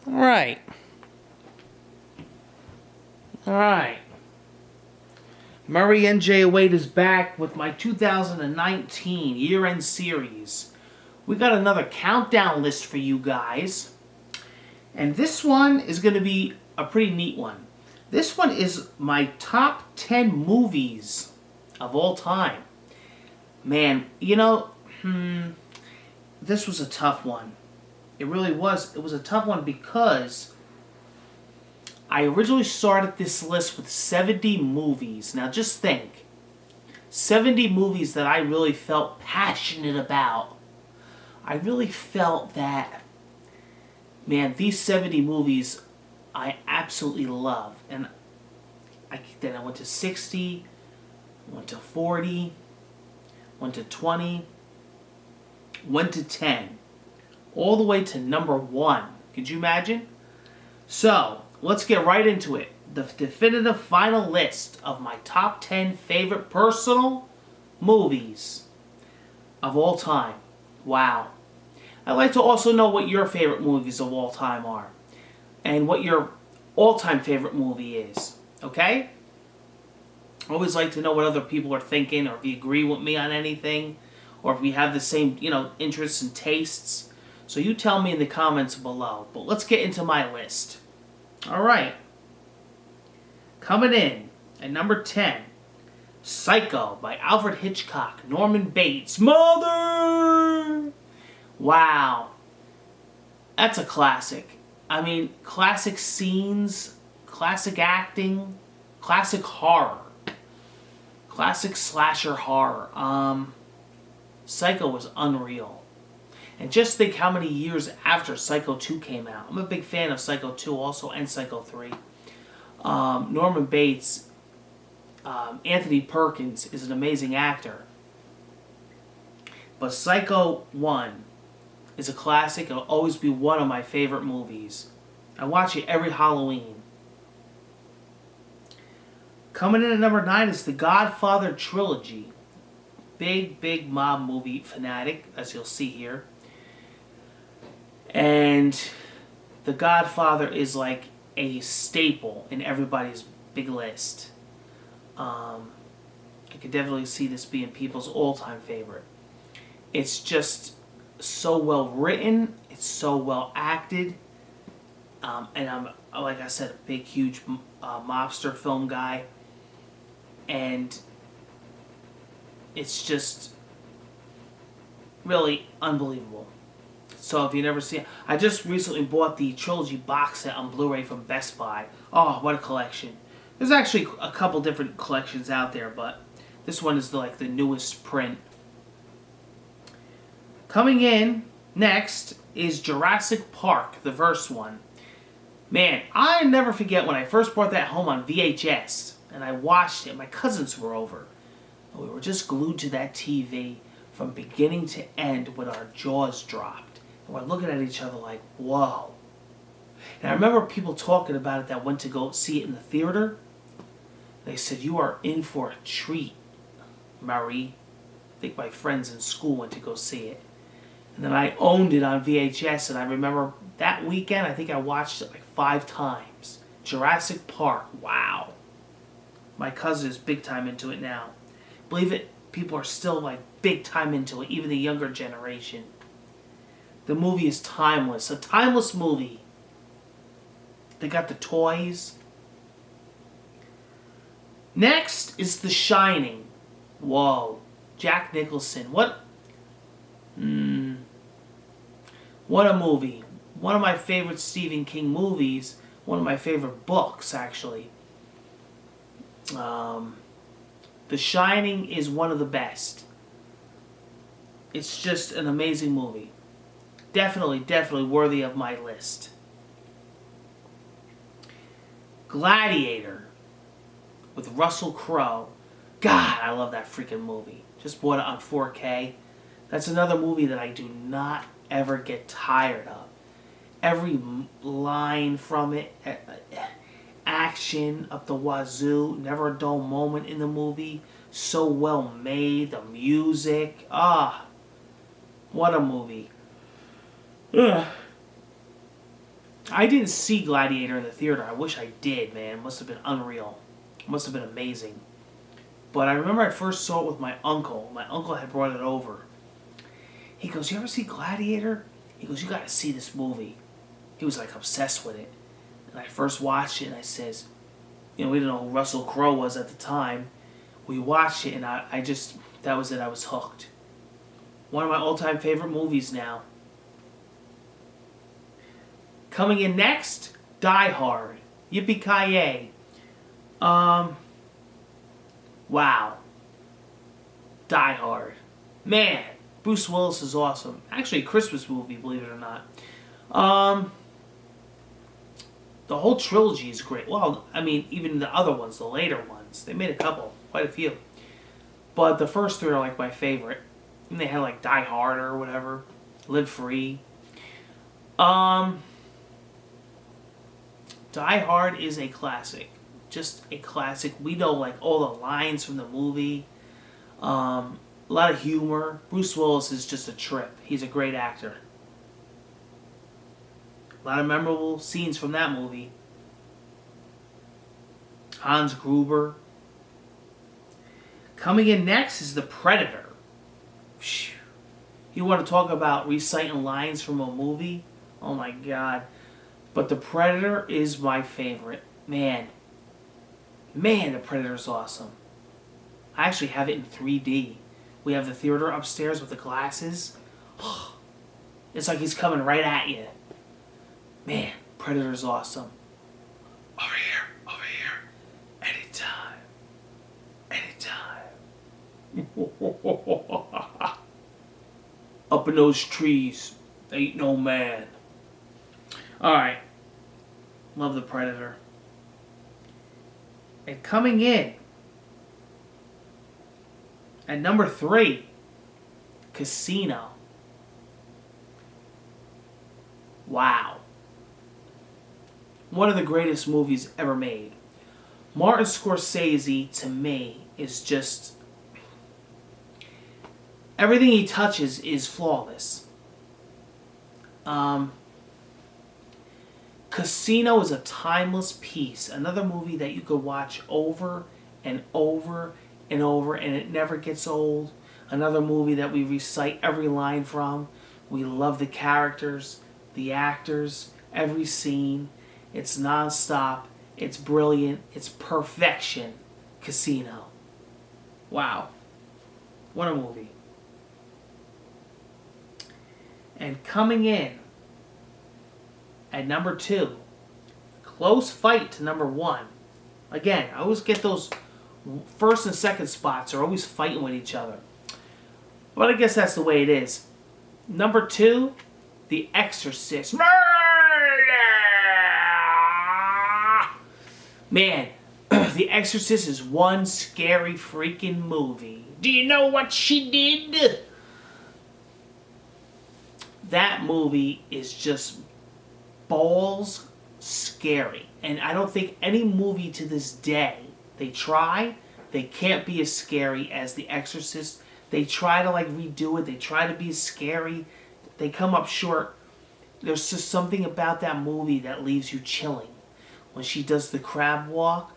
All right. All right. Murray NJ Wade is back with my 2019 year-end series. We got another countdown list for you guys. And this one is going to be a pretty neat one. This one is my top 10 movies of all time. Man, this was a tough one. It really was. It was a tough one because I originally started this list with 70 movies. Now just think. 70 movies that I really felt passionate about. I really felt that, man, these 70 movies I absolutely love. And then I went to 60, went to 40, went to 20, went to 10. All the way to number 1. Could you imagine? So, let's get right into it. The definitive final list of my top 10 favorite personal movies of all time. Wow. I'd like to also know what your favorite movies of all time are. And what your all-time favorite movie is. Okay? I always like to know what other people are thinking, or if you agree with me on anything, or if we have the same, interests and tastes. So you tell me in the comments below. But let's get into my list. Alright. Coming in at number 10. Psycho by Alfred Hitchcock. Norman Bates. Mother! Wow. That's a classic. I mean, classic scenes, classic acting, classic horror. Classic slasher horror. Psycho was unreal. And just think how many years after Psycho 2 came out. I'm a big fan of Psycho 2 also, and Psycho 3. Norman Bates, Anthony Perkins is an amazing actor. But Psycho 1 is a classic. It'll always be one of my favorite movies. I watch it every Halloween. Coming in at number 9 is The Godfather Trilogy. Big mob movie fanatic, as you'll see here. And The Godfather is like a staple in everybody's big list. I could definitely see this being people's all-time favorite. It's just so well written. It's so well acted. And I'm, like I said, a big, huge mobster film guy. And it's just really unbelievable. So if you never see it, I just recently bought the trilogy box set on Blu-ray from Best Buy. Oh, what a collection. There's actually a couple different collections out there, but this one is the newest print. Coming in next is Jurassic Park, the first one. Man, I never forget when I first brought that home on VHS, and I watched it. My cousins were over. We were just glued to that TV from beginning to end with our jaws dropped. And we're looking at each other like, whoa. And I remember people talking about it that went to go see it in the theater. They said, you are in for a treat, Murray. I think my friends in school went to go see it. And then I owned it on VHS, and I remember that weekend, I think I watched it like 5 times. Jurassic Park, wow. My cousin is big time into it now. Believe it, people are still big time into it, even the younger generation. The movie is timeless, a timeless movie. They got the toys. Next is The Shining. Whoa, Jack Nicholson. What a movie. One of my favorite Stephen King movies. One of my favorite books, actually. The Shining is one of the best. It's just an amazing movie. Definitely worthy of my list. Gladiator with Russell Crowe. God, I love that freaking movie. Just bought it on 4K. That's another movie that I do not ever get tired of. Every line from it, action up the wazoo, never a dull moment in the movie. So well made, the music. What a movie. Ugh. I didn't see Gladiator in the theater. I wish I did, man. It must have been unreal. It must have been amazing. But I remember I first saw it with my uncle. My uncle had brought it over. He goes, "You ever see Gladiator?" He goes, "You got to see this movie." He was like obsessed with it. And I first watched it and I says, we didn't know who Russell Crowe was at the time. We watched it and I just, that was it. I was hooked. One of my all-time favorite movies now. Coming in next, Die Hard. Yippee-ki-yay. Wow. Die Hard. Man, Bruce Willis is awesome. Actually, a Christmas movie, believe it or not. The whole trilogy is great. Well, I mean, even the other ones, the later ones. They made a couple, quite a few. But the first three are like my favorite. And they had like Die Hard or whatever. Live Free. Die Hard is a classic. Just a classic. We know like all the lines from the movie. A lot of humor. Bruce Willis is just a trip. He's a great actor. A lot of memorable scenes from that movie. Hans Gruber. Coming in next is The Predator. You want to talk about reciting lines from a movie? Oh my God. But The Predator is my favorite. Man, The Predator's awesome. I actually have it in 3D. We have the theater upstairs with the glasses. It's like he's coming right at you. Man, Predator's awesome. Over here. Anytime. Up in those trees, ain't no man. Alright. Love The Predator. And coming in at number 3, Casino. Wow. One of the greatest movies ever made. Martin Scorsese, to me, is just... everything he touches is flawless. Casino is a timeless piece. Another movie that you could watch over and over and over, and it never gets old. Another movie that we recite every line from. We love the characters, the actors, every scene. It's non-stop. It's brilliant. It's perfection. Casino. Wow. What a movie. And coming in at number 2, close fight to number 1. Again, I always get those first and second spots are always fighting with each other. But I guess that's the way it is. Number 2, The Exorcist. Man, The Exorcist is one scary freaking movie. Do you know what she did? That movie is just balls scary. And I don't think any movie to this day, they can't be as scary as The Exorcist. They try to like redo it. They try to be scary. They come up short. There's just something about that movie that leaves you chilling. When she does the crab walk.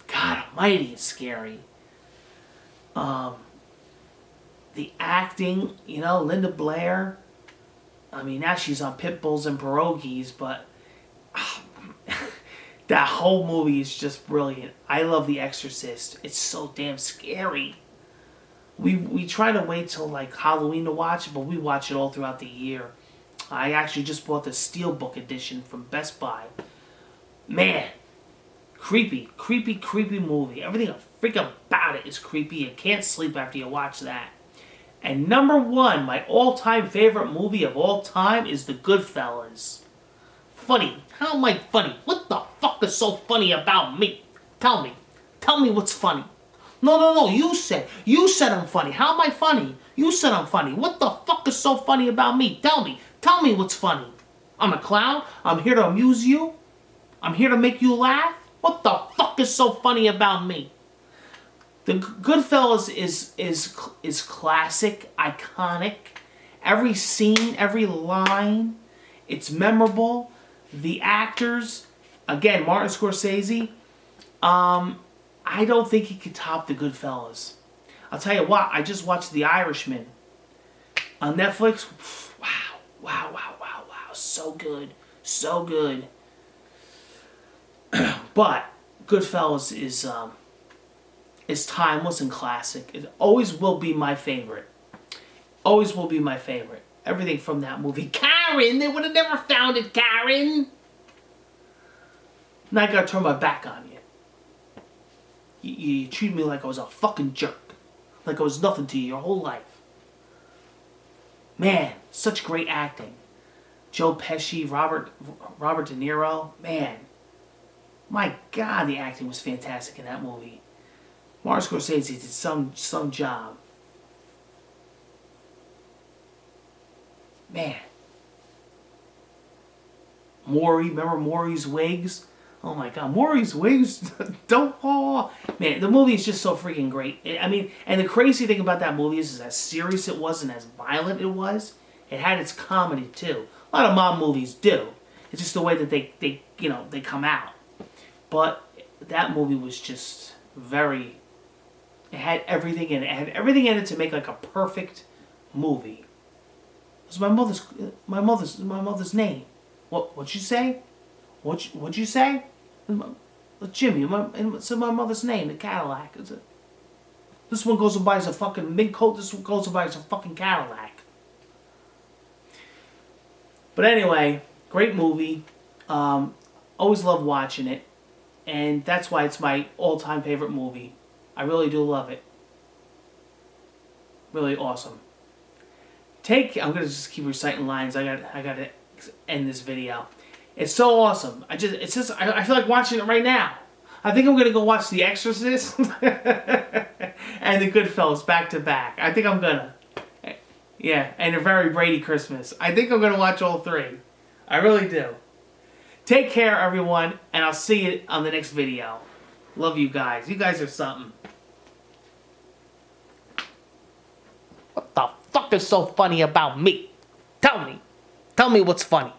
God almighty, it's scary. The acting, Linda Blair. I mean, now she's on Pit Bulls and Pierogies, but that whole movie is just brilliant. I love The Exorcist. It's so damn scary. We try to wait till like Halloween to watch it, but we watch it all throughout the year. I actually just bought the Steelbook edition from Best Buy. Man, creepy movie. Everything freaking about it is creepy. You can't sleep after you watch that. And number 1, my all-time favorite movie of all time is The Goodfellas. Funny. How am I funny? What the fuck is so funny about me? Tell me what's funny. No, you said I'm funny. How am I funny? You said I'm funny. What the fuck is so funny about me? Tell me what's funny. I'm a clown. I'm here to amuse you. I'm here to make you laugh. What the fuck is so funny about me? The Goodfellas is classic, iconic. Every scene, every line, it's memorable. The actors, again, Martin Scorsese. I don't think he could top the Goodfellas. I'll tell you what. I just watched The Irishman on Netflix. Wow. So good. So good. But Goodfellas is timeless and classic. It always will be my favorite. Always will be my favorite. Everything from that movie. Karen! They would have never found it, Karen! Now I gotta turn my back on you. You treated me like I was a fucking jerk. Like I was nothing to you your whole life. Man, such great acting. Joe Pesci, Robert De Niro. Man. My God, the acting was fantastic in that movie. Martin Scorsese did some job. Man. Maury, remember Maury's wigs? Oh my God, Maury's wigs don't fall. Man, the movie is just so freaking great. I mean, and the crazy thing about that movie is as serious it was and as violent it was, it had its comedy too. A lot of mob movies do. It's just the way that they come out. But that movie was just very. It had everything in it. It had everything in it to make like a perfect movie. It was my mother's name. What'd you say? What'd you say? Jimmy. It's my mother's name. The Cadillac. This one goes and buys a fucking mink coat. This one goes and buys a fucking Cadillac. But anyway, great movie. Always love watching it, and that's why it's my all-time favorite movie. I really do love it. Really awesome. I'm gonna just keep reciting lines. I gotta end this video. It's so awesome. I feel like watching it right now. I think I'm gonna go watch The Exorcist and The Goodfellas back to back. I think I'm gonna. Yeah, and A Very Brady Christmas. I think I'm gonna watch all three. I really do. Take care, everyone, and I'll see you on the next video. Love you guys. You guys are something. What the fuck is so funny about me? Tell me. Tell me what's funny.